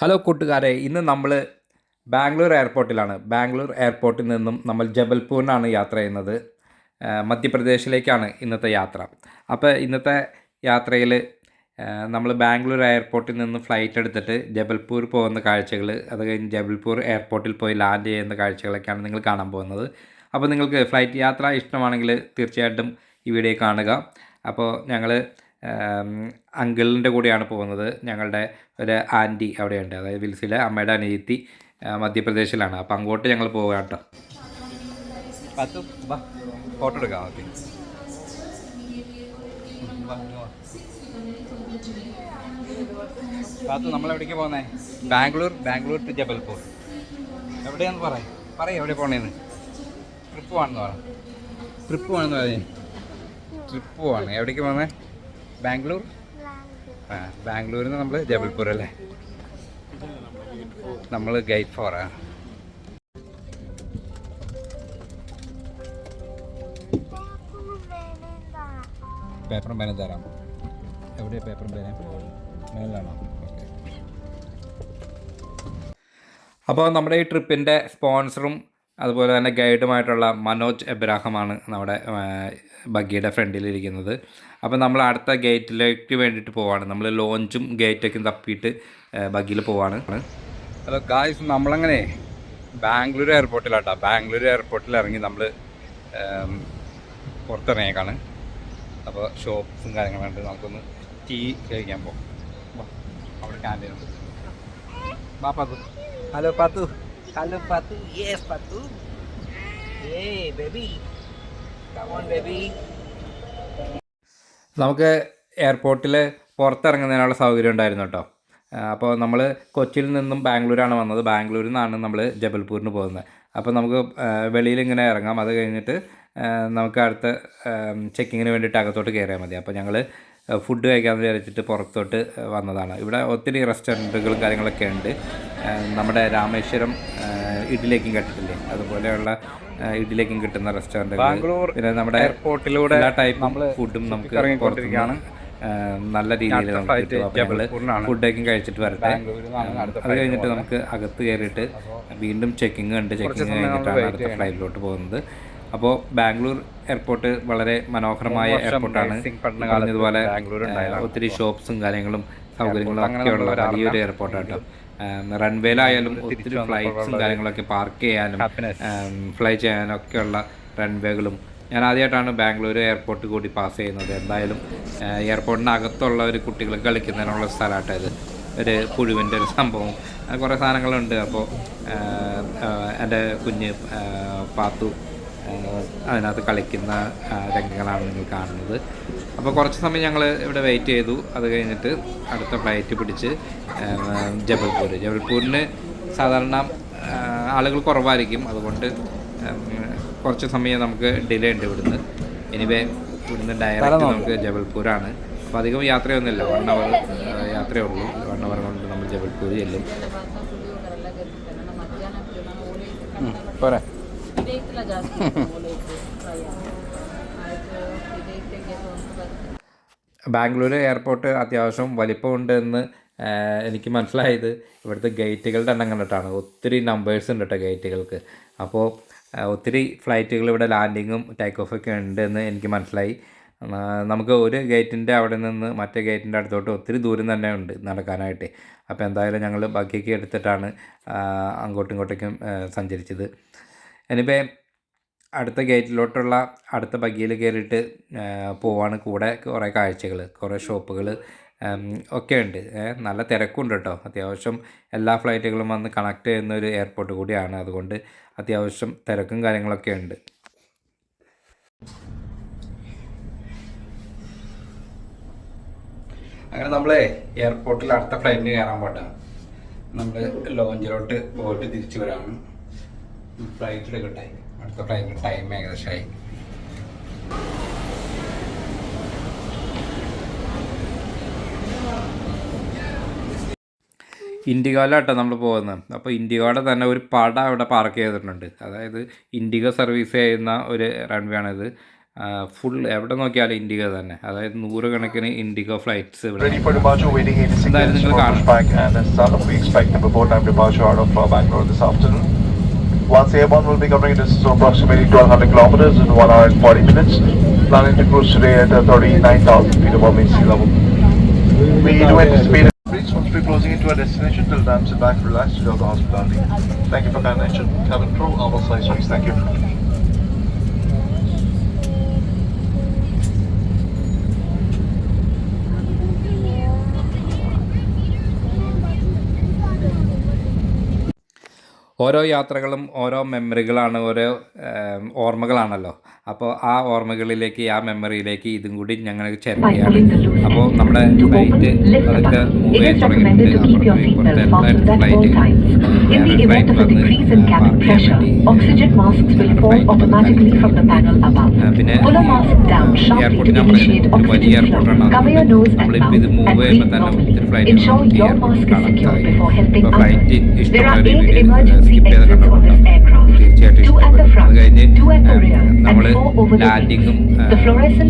Hello കൂട്ടുകാരെ, ഇന്ന് നമ്മൾ ബാംഗ്ലൂർ എയർപോർട്ടിലാണ്. ബാംഗ്ലൂർ എയർപോർട്ടിൽ നിന്നും നമ്മൾ ജബൽപൂരിനാണ് യാത്ര ചെയ്യുന്നത്. മധ്യപ്രദേശിലേക്കാണ് ഇന്നത്തെ യാത്ര. അപ്പോൾ ഇന്നത്തെ യാത്രയിൽ നമ്മൾ ബാംഗ്ലൂർ എയർപോർട്ടിൽ നിന്ന് ഫ്ലൈറ്റ് എടുത്തിട്ട് ജബൽപൂർ പോകുന്ന കാഴ്ചകൾ, അത് കഴിഞ്ഞ് ജബൽപൂർ എയർപോർട്ടിൽ പോയി ലാൻഡ് ചെയ്യുന്ന കാഴ്ചകളൊക്കെയാണ് നിങ്ങൾ കാണാൻ പോകുന്നത്. അപ്പോൾ നിങ്ങൾക്ക് ഫ്ലൈറ്റ് യാത്ര ഇഷ്ടമാണെങ്കിൽ തീർച്ചയായിട്ടും ഈ വീഡിയോ കാണുക. അപ്പോൾ ഞങ്ങൾ അങ്കിളിൻ്റെ കൂടെയാണ് പോകുന്നത്. ഞങ്ങളുടെ ഒരു ആൻറ്റി അവിടെയുണ്ട്, അതായത് വിൽസിലെ അമ്മയുടെ അനിയത്തി മധ്യപ്രദേശിലാണ്. അപ്പോൾ അങ്ങോട്ട് ഞങ്ങൾ പോവുക കേട്ടോ. ഫോട്ടോ എടുക്കാം. ഓക്കെ, പാത്തു നമ്മളെവിടേക്ക് പോകുന്നത്? ബാംഗ്ലൂർ ടു ജബൽപൂർ. എവിടെയാണെന്ന് പറയും എവിടെ പോകണേന്ന്. ട്രിപ്പ് പോകണമെന്ന് പറയും. ട്രിപ്പ് പോവാണ്. എവിടേക്ക് പോകുന്നത്? ബാംഗ്ലൂർ. ബാംഗ്ലൂരിൽ നിന്ന് നമ്മൾ ജബൽപൂർ അല്ലേ. നമ്മൾ ഗേറ്റ് 4 പേപ്പറും പേനും തരാം. എവിടെയാണ് പേപ്പറും പേനും? മേലാണോ? ഓക്കെ. അപ്പോൾ നമ്മുടെ ഈ ട്രിപ്പിൻ്റെ സ്പോൺസറും അതുപോലെ തന്നെ ഗൈഡുമായിട്ടുള്ള മനോജ് എബ്രാഹമാണ് നമ്മുടെ ബഗ്ഗിയുടെ ഫ്രണ്ടിലിരിക്കുന്നത്. അപ്പോൾ നമ്മൾ അടുത്ത ഗേറ്റിലേക്ക് വേണ്ടിയിട്ട് പോവാണ്. നമ്മൾ ലോഞ്ചും ഗേറ്റൊക്കെ തപ്പിയിട്ട് ബഗ്ഗിയിൽ പോവാണ്. ഹലോ ഗായ്സ്, നമ്മളങ്ങനെ ബാംഗ്ലൂർ എയർപോർട്ടിലാട്ടോ. ബാംഗ്ലൂർ എയർപോർട്ടിൽ ഇറങ്ങി നമ്മൾ പുറത്തിറങ്ങിയേക്കാണ്. അപ്പോൾ ഷോപ്സും കാര്യങ്ങളുണ്ട്. നമുക്കൊന്ന് ടീ കഴിക്കാൻ പോകും. അവിടെ ക്യാൻറ്റീനുണ്ട്. ബാ പാത്തു. Hello Pathu. Hello Patu, yes Patu. Hey baby, come on baby. നമുക്ക് എയർപോർട്ടിൽ പുറത്തിറങ്ങുന്നതിനുള്ള സൗകര്യം ഉണ്ടായിരുന്നു കേട്ടോ. അപ്പോൾ നമ്മൾ കൊച്ചിയിൽ നിന്നും ബാംഗ്ലൂരാണ് വന്നത്. ബാംഗ്ലൂരിൽ നിന്നാണ് നമ്മൾ ജബൽപൂരിന് പോകുന്നത്. അപ്പോൾ നമുക്ക് വെളിയിൽ ഇങ്ങനെ ഇറങ്ങാം. അത് കഴിഞ്ഞിട്ട് നമുക്ക് അടുത്ത ചെക്കിങ്ങിന് വേണ്ടിയിട്ട് അകത്തോട്ട് കയറിയാൽ മതി. അപ്പോൾ ഞങ്ങൾ ഫുഡ് കഴിക്കാമെന്ന് വിചാരിച്ചിട്ട് പുറത്തോട്ട് വന്നതാണ്. ഇവിടെ ഒത്തിരി റെസ്റ്റോറൻറ്റുകളും കാര്യങ്ങളൊക്കെ ഉണ്ട്. നമ്മുടെ രാമേശ്വരം ഇഡ്ഡലിക്കും കണ്ടിട്ടില്ലേ, അതുപോലെയുള്ള ഇഡ്ഡലിക്കും കിട്ടുന്ന റെസ്റ്റോറൻറ്റുകൾ. പിന്നെ നമ്മുടെ എയർപോർട്ടിലൂടെ എല്ലാ ടൈപ്പ് ഫുഡും നമുക്ക് പുറത്തിരിക്കുകയാണ്. നല്ല രീതിയിൽ നമുക്ക് കിട്ടും. അപ്പോൾ ഞങ്ങൾ ഫുഡൊക്കെ കഴിച്ചിട്ട് വരട്ടെ. അത് കഴിഞ്ഞിട്ട് നമുക്ക് അകത്ത് കയറിയിട്ട് വീണ്ടും ചെക്കിങ് ഉണ്ട്. ചെക്കിങ് കഴിഞ്ഞിട്ടാണ് അടുത്ത ഫ്ലൈറ്റിലോട്ട് പോകുന്നത്. അപ്പോൾ ബാംഗ്ലൂർ എയർപോർട്ട് വളരെ മനോഹരമായ എയർപോർട്ടാണ്. പറഞ്ഞതുപോലെ ഒത്തിരി ഷോപ്സും കാര്യങ്ങളും സൗകര്യങ്ങളും ഒക്കെയുള്ള വലിയൊരു എയർപോർട്ടാട്ടോ. റൺവേയിലായാലും ഒത്തിരി ഫ്ലൈറ്റ്സും കാര്യങ്ങളൊക്കെ പാർക്ക് ചെയ്യാനും ഫ്ലൈ ചെയ്യാനും ഒക്കെയുള്ള റൺവേകളും. ഞാൻ ആദ്യമായിട്ടാണ് ബാംഗ്ലൂർ എയർപോർട്ട് കൂടി പാസ് ചെയ്യുന്നത്. എന്തായാലും എയർപോർട്ടിനകത്തുള്ള ഒരു കുട്ടികൾ കളിക്കുന്നതിനുള്ള സ്ഥലമാട്ടോ ഇത്. ഒരു പുഴുവിൻ്റെ ഒരു സംഭവം, കുറേ സാധനങ്ങളുണ്ട്. അപ്പോൾ എൻ്റെ കുഞ്ഞ് പാത്തു അതിനകത്ത് കളിക്കുന്ന രംഗങ്ങളാണ് നിങ്ങൾ കാണുന്നത്. അപ്പോൾ കുറച്ച് സമയം ഞങ്ങൾ ഇവിടെ വെയിറ്റ് ചെയ്തു. അത് കഴിഞ്ഞിട്ട് അടുത്ത ഫ്ലൈറ്റ് പിടിച്ച് ജബൽപൂരിന് സാധാരണ ആളുകൾ കുറവായിരിക്കും. അതുകൊണ്ട് കുറച്ച് സമയം നമുക്ക് ഡിലേ ഉണ്ട് ഇവിടുന്ന്. എനിവേ ഇവിടുന്ന് ഡയറക്റ്റ് നമുക്ക് ജബൽപൂരാണ്. അപ്പോൾ അധികം യാത്രയൊന്നുമില്ല, 1 അവർ യാത്രയേ ഉള്ളൂ. 1 അവർ കൊണ്ട് നമ്മൾ ജബൽപൂർ ചെല്ലും. പോരാ. ബാംഗ്ലൂർ എയർപോർട്ട് അത്യാവശ്യം വലിപ്പമുണ്ടെന്ന് എനിക്ക് മനസ്സിലായത് ഇവിടുത്തെ ഗേറ്റുകളുടെ എണ്ണം കണ്ടിട്ടാണ്. ഒത്തിരി നമ്പേഴ്സ് ഉണ്ട് കേട്ടോ ഗേറ്റുകൾക്ക്. അപ്പോൾ ഒത്തിരി ഫ്ലൈറ്റുകൾ ഇവിടെ ലാൻഡിങ്ങും ടേക്ക് ഓഫൊക്കെ ഉണ്ടെന്ന് എനിക്ക് മനസ്സിലായി. നമുക്ക് ഒരു ഗേറ്റിൻ്റെ അവിടെ നിന്ന് മറ്റേ ഗേറ്റിൻ്റെ അടുത്തോട്ട് ഒത്തിരി ദൂരം തന്നെ ഉണ്ട് നടക്കാനായിട്ട്. അപ്പോൾ എന്തായാലും ഞങ്ങൾ ബഗ്ഗിയൊക്കെ എടുത്തിട്ടാണ് അങ്ങോട്ടും ഇങ്ങോട്ടേക്കും സഞ്ചരിച്ചത്. എനിവേ അടുത്ത ഗേറ്റിലോട്ടുള്ള അടുത്ത ബഗ്ഗിയിൽ കയറിയിട്ട് പോവാണ്. കൂടെ കുറേ കാഴ്ചകൾ, കുറേ ഷോപ്പുകൾ ഒക്കെ ഉണ്ട്. നല്ല തിരക്കുണ്ട് കേട്ടോ. അത്യാവശ്യം എല്ലാ ഫ്ലൈറ്റുകളും വന്ന് കണക്ട് ചെയ്യുന്ന ഒരു എയർപോർട്ട് കൂടിയാണ്. അതുകൊണ്ട് അത്യാവശ്യം തിരക്കും കാര്യങ്ങളൊക്കെ ഉണ്ട്. അങ്ങനെ നമ്മൾ എയർപോർട്ടിൽ അടുത്ത ഫ്ലൈറ്റിന് കയറാൻ പോട്ടാണ്. നമ്മൾ ലോഞ്ചിലോട്ട് പോയിട്ട് തിരിച്ചു വരാണ്. ഫ്ലൈറ്റ് എടുക്കട്ടെ. അടുത്ത ഫ്ലൈറ്റിന് ടൈം ഏകദേശമായി. ഇൻഡിഗോയിലാട്ടോ നമ്മൾ പോകുന്നത്. അപ്പോൾ ഇൻഡിഗോയുടെ തന്നെ ഒരു പട അവിടെ പാർക്ക് ചെയ്തിട്ടുണ്ട്. അതായത് ഇൻഡിഗോ സർവീസ് ചെയ്യുന്ന ഒരു റൺവേ ആണിത്. ഫുൾ എവിടെ നോക്കിയാലും ഇൻഡിഗോ തന്നെ, അതായത് 100 കണക്കിന് ഇൻഡിഗോ ഫ്ലൈറ്റ്സ് ഇവിടെ Ready for departure, waiting 80 എന്തായാലും seconds നിങ്ങൾ for കാണും. pushback and then startup. We expect the before time departure out of Bangalore this afternoon. Once airborne will be covering a distance of approximately 1200 kilometers in 1 hour and 40 minutes. Planning to cruise today at 39,000 feet above mean sea level. We do anticipate breeze once we're closing into our destination. Till then, sit back, relax, enjoy the hospitality. Thank you for kind attention. Cabin crew, our flight service. Thank you. ഓരോ യാത്രകളും ഓരോ മെമ്മറികളാണ്, ഓരോ ഓർമ്മകളാണല്ലോ. അപ്പോൾ ആ ഓർമ്മകളിലേക്ക്, ആ മെമ്മറിയിലേക്ക് ഇതും കൂടി ഞങ്ങൾ ചേർക്കുകയാണ്. അപ്പോൾ നമ്മുടെ ഫ്ലൈറ്റ് അതൊക്കെ മൂവ് ചെയ്യാൻ തുടങ്ങിയിട്ടുണ്ട്. അപ്പുറത്ത് ഇപ്പുറത്ത് എല്ലായിടത്തും ഫ്ലൈറ്റ് വേറെ ഫ്ലൈറ്റ് വന്ന് പാർക്ക് ചെയ്യാൻ വേണ്ടി പിന്നെ എയർപോർട്ട് ഞാൻ പറയുന്നത് ഒരു വലിയ എയർപോർട്ടാണ്. നമ്മളിപ്പോൾ ഇത് മൂവ് ചെയ്യുമ്പോൾ തന്നെ ഒത്തിരി ഫ്ലൈറ്റ് നമുക്ക് എയർപോർട്ടിൽ കാണാൻ സാധിക്കും. ഇപ്പോൾ ഫ്ലൈറ്റ് ഇഷ്ടമുള്ള രീതിയിൽ സ്കിപ്പ് ചെയ്ത് കണ്ടുകൊണ്ട് തീർച്ചയായിട്ടും ഇഷ്ടപ്പെടും. അത് കഴിഞ്ഞ് നമ്മൾ ലാൻഡിങ്ങും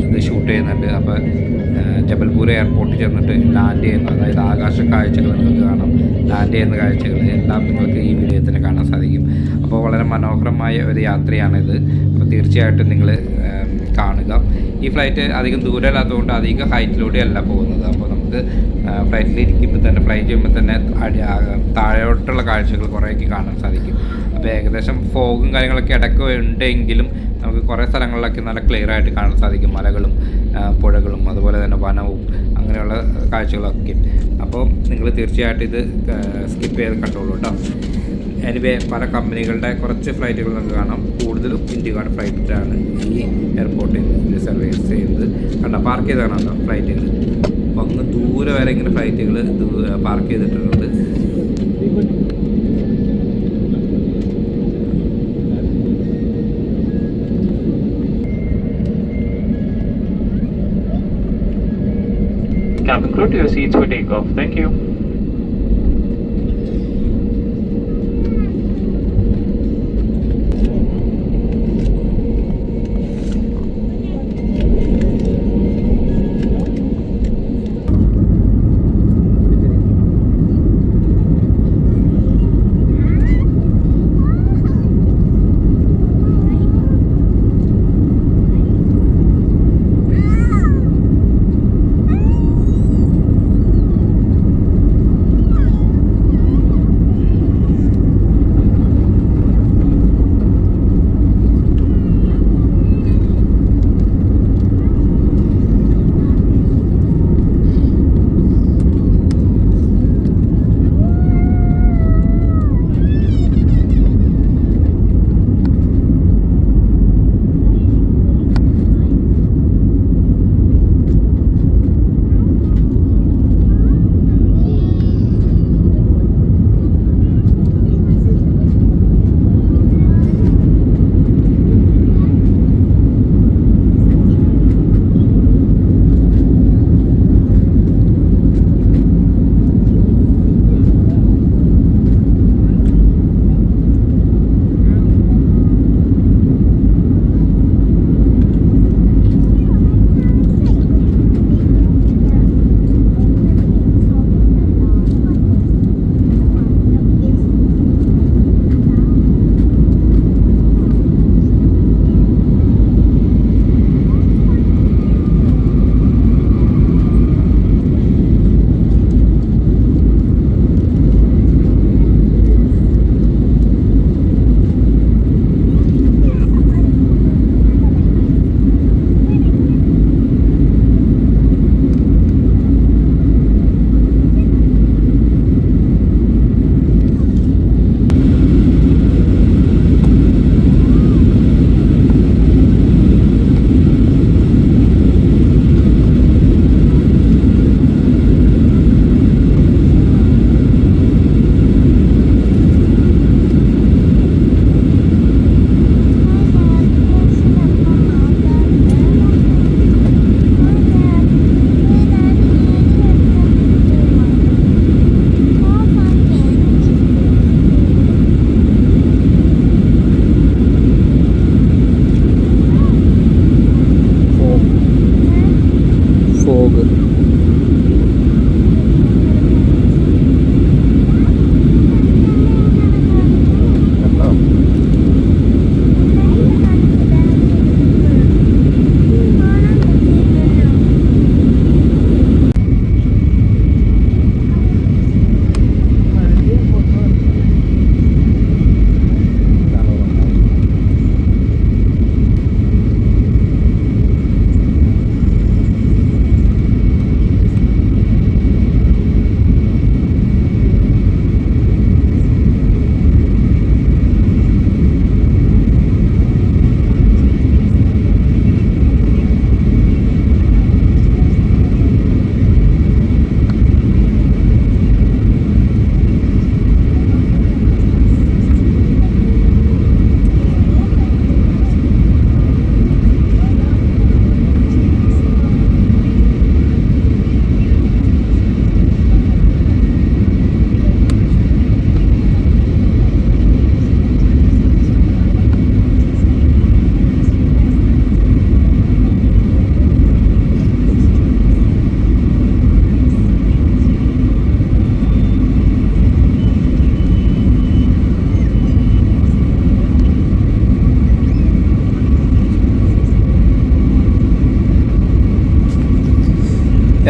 ഇത് ഷൂട്ട് ചെയ്യുന്നുണ്ട്. അപ്പോൾ ജബൽപൂർ എയർപോർട്ടിൽ ചെന്നിട്ട് ലാൻഡ് ചെയ്യുന്നു, അതായത് ആകാശ കാഴ്ചകൾ നിങ്ങൾക്ക് കാണാം. ലാൻഡ് ചെയ്യുന്ന കാഴ്ചകൾ എല്ലാം നിങ്ങൾക്ക് ഈ വീഡിയോയിൽ തന്നെ കാണാൻ സാധിക്കും. അപ്പോൾ വളരെ മനോഹരമായ ഒരു യാത്രയാണിത്. അപ്പോൾ തീർച്ചയായിട്ടും നിങ്ങൾ കാണുക. ഈ ഫ്ലൈറ്റ് അധികം ദൂരമില്ലാത്തതുകൊണ്ട് അധികം ഹൈറ്റിലൂടെയല്ല പോകുന്നത്. അപ്പോൾ നമുക്ക് ഫ്ലൈറ്റിൽ ഇരിക്കുമ്പോൾ തന്നെ, ഫ്ലൈ ചെയ്യുമ്പോൾ തന്നെ താഴോട്ടുള്ള കാഴ്ചകൾ കുറേയൊക്കെ കാണാൻ സാധിക്കും. അപ്പോൾ ഏകദേശം ഫോഗും കാര്യങ്ങളൊക്കെ ഇടയ്ക്ക് ഉണ്ടെങ്കിലും നമുക്ക് കുറേ സ്ഥലങ്ങളിലൊക്കെ നല്ല ക്ലിയർ ആയിട്ട് കാണാൻ സാധിക്കും. മലകളും പുഴകളും അതുപോലെ തന്നെ വനവും അങ്ങനെയുള്ള കാഴ്ചകളൊക്കെ. അപ്പോൾ നിങ്ങൾ തീർച്ചയായിട്ടും ഇത് സ്കിപ്പ് ചെയ്ത് കണ്ടോളൂ കേട്ടോ. എനിവേ പല കമ്പനികളുടെ കുറച്ച് ഫ്ലൈറ്റുകൾ നമുക്ക് കാണാം. കൂടുതലും ഇൻഡിഗോയുടെ ഫ്ലൈറ്റാണ് ഈ എയർപോർട്ടിൽ നിന്ന് സർവീസ് ചെയ്യുന്നത്. കണ്ടോ, പാർക്ക് ചെയ്ത് കാണാമല്ലോ ഫ്ലൈറ്റുകൾ. അപ്പോൾ അങ്ങ് ദൂരെ വരെ ഇങ്ങനെ ഫ്ലൈറ്റുകൾ പാർക്ക് ചെയ്തിട്ടുണ്ട്. Cabin crew to your seats for takeoff. Thank you.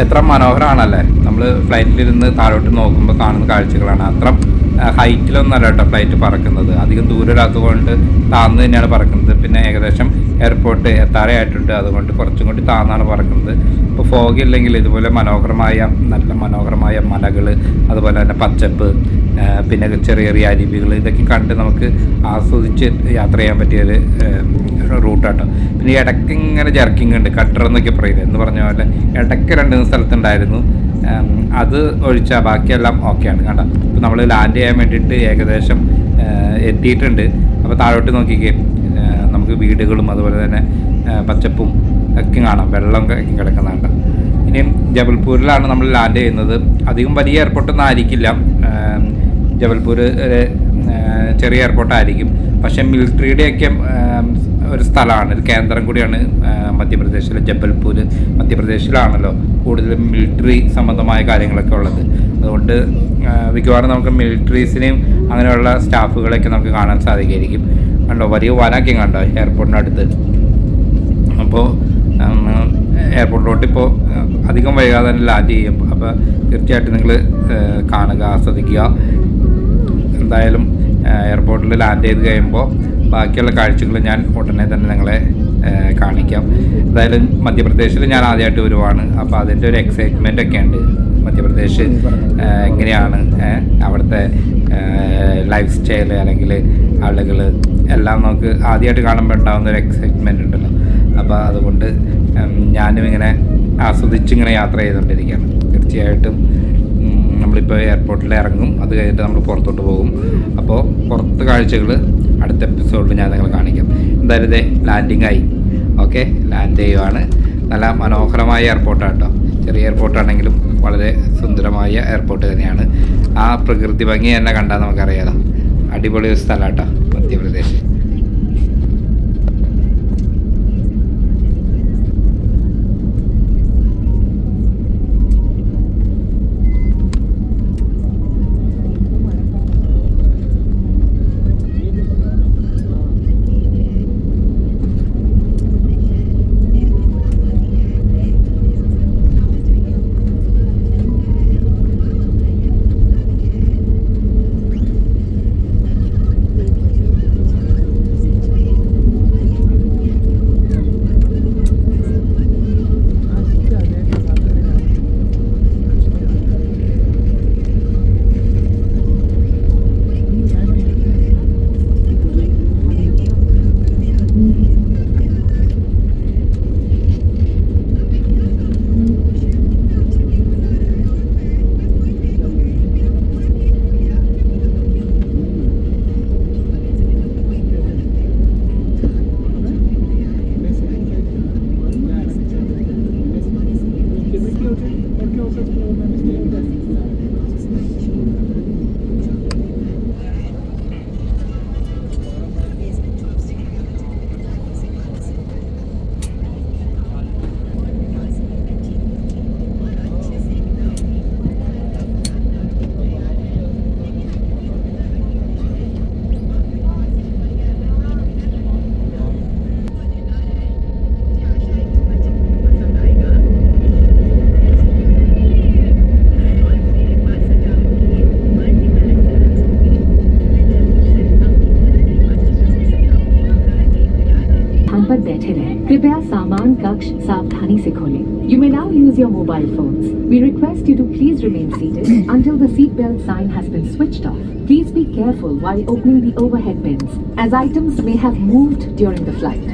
എത്ര മനോഹരമാണല്ലേ. നമ്മൾ ഫ്ലൈറ്റിലിരുന്ന് താഴോട്ട് നോക്കുമ്പോൾ കാണുന്ന കാഴ്ചകളാണ്. അത്ര ഹൈറ്റിലൊന്നല്ല കേട്ടോ ഫ്ലൈറ്റ് പറക്കുന്നത്, അധികം ദൂരമില്ലാത്തതുകൊണ്ട് താഴ്ന്നു തന്നെയാണ് പറക്കുന്നത്. പിന്നെ ഏകദേശം എയർപോർട്ട് എത്താറായിട്ടുണ്ട്, അതുകൊണ്ട് കുറച്ചും കൂടി താഴ്ന്നാണ് പറക്കുന്നത്. ഇപ്പോൾ ഫോഗ് ഇല്ലെങ്കിൽ ഇതുപോലെ നല്ല മനോഹരമായ മലകൾ, അതുപോലെ തന്നെ പച്ചപ്പ്, പിന്നെ ചെറിയ ചെറിയ അരുവികൾ, ഇതൊക്കെ കണ്ട് നമുക്ക് ആസ്വദിച്ച് യാത്ര ചെയ്യാൻ പറ്റിയൊരു റൂട്ടാട്ടോ. പിന്നെ ഇടയ്ക്ക് ഇങ്ങനെ ജർക്കിങ് ഉണ്ട്, കട്ടർ എന്നൊക്കെ പറയുന്നത് എന്ന് പറഞ്ഞ പോലെ ഇടയ്ക്ക് 2 സ്ഥലത്തുണ്ടായിരുന്നു. അത് ഒഴിച്ചാൽ ബാക്കിയെല്ലാം ഓക്കെയാണ്. കണ്ടോ, ഇപ്പോൾ നമ്മൾ ലാൻഡ് ചെയ്യാൻ വേണ്ടിയിട്ട് ഏകദേശം എത്തിയിട്ടുണ്ട്. അപ്പോൾ താഴോട്ട് നോക്കിക്കേ, നമുക്ക് വീടുകളും അതുപോലെ തന്നെ പച്ചപ്പും ഒക്കെ കാണാം, വെള്ളം കിടക്കുന്നുണ്ട്. ഇനിയും ജബൽപൂരിലാണ് നമ്മൾ ലാൻഡ് ചെയ്യുന്നത്. അധികം വലിയ എയർപോർട്ടൊന്നും ആയിരിക്കില്ല, ജബൽപൂർ ചെറിയ എയർപോർട്ടായിരിക്കും. പക്ഷേ മിലിറ്ററിയുടെയൊക്കെ ഒരു സ്ഥലമാണ്, ഒരു കേന്ദ്രം കൂടിയാണ് മധ്യപ്രദേശിലെ ജബൽപൂർ. മധ്യപ്രദേശിലാണല്ലോ കൂടുതലും മിലിറ്ററി സംബന്ധമായ കാര്യങ്ങളൊക്കെ ഉള്ളത്. അതുകൊണ്ട് മിക്കവാറും നമുക്ക് മിലിറ്ററീസിനെയും അങ്ങനെയുള്ള സ്റ്റാഫുകളെയൊക്കെ നമുക്ക് കാണാൻ സാധിക്കുമായിരിക്കും. കണ്ടോ, വലിയ വനമൊക്കെ കണ്ടോ എയർപോർട്ടിനടുത്ത്. അപ്പോൾ എയർപോർട്ടിലോട്ട് ഇപ്പോൾ അധികം വൈകാതെ തന്നെ ലാൻഡ് ചെയ്യും. അപ്പോൾ തീർച്ചയായിട്ടും നിങ്ങൾ കാണുക, ആസ്വദിക്കുക. എന്തായാലും എയർപോർട്ടിൽ ലാൻഡ് ചെയ്ത് കഴിയുമ്പോൾ ബാക്കിയുള്ള കാഴ്ചകൾ ഞാൻ ഉടനെ തന്നെ നിങ്ങളെ കാണിക്കാം. എന്തായാലും മധ്യപ്രദേശിൽ ഞാൻ ആദ്യമായിട്ട് വരുവാണ്, അപ്പോൾ അതിൻ്റെ ഒരു എക്സൈറ്റ്മെൻ്റ് ഒക്കെ ഉണ്ട്. മധ്യപ്രദേശ് എങ്ങനെയാണ്, അവിടുത്തെ ലൈഫ് സ്റ്റൈൽ അല്ലെങ്കിൽ ആളുകൾ എല്ലാം നമുക്ക് ആദ്യമായിട്ട് കാണുമ്പോൾ ഉണ്ടാകുന്ന ഒരു എക്സൈറ്റ്മെൻ്റ് ഉണ്ടല്ലോ. അപ്പോൾ അതുകൊണ്ട് ഞാനും ഇങ്ങനെ ആസ്വദിച്ചിങ്ങനെ യാത്ര ചെയ്തുകൊണ്ടിരിക്കുകയാണ്. തീർച്ചയായിട്ടും നമ്മളിപ്പോൾ എയർപോർട്ടിൽ ഇറങ്ങും, അത് കഴിഞ്ഞിട്ട് നമ്മൾ പുറത്തോട്ട് പോകും. അപ്പോൾ പുറത്ത് കാഴ്ചകൾ അടുത്ത എപ്പിസോഡിൽ ഞാൻ നിങ്ങളെ കാണിക്കാം. എന്തായാലും ഇതേ ലാൻഡിങ് ആയി. ഓക്കെ, ലാൻഡ് ചെയ്യുവാണ്. നല്ല മനോഹരമായ എയർപോർട്ടാണ് കേട്ടോ. ചെറിയ എയർപോർട്ടാണെങ്കിലും വളരെ സുന്ദരമായ എയർപോർട്ട് തന്നെയാണ്. ആ പ്രകൃതി ഭംഗി തന്നെ കണ്ടാൽ നമുക്കറിയാലോ. അടിപൊളി ഒരു സ്ഥലം കേട്ടോ മധ്യപ്രദേശ്. पर बैठे रहें। कृपया सामान कक्ष सावधानी से खोलें। You may now use your mobile phones. We request you to please remain seated until the seat belt sign has been switched off. Please be careful while opening the overhead bins, as items may have moved during the flight.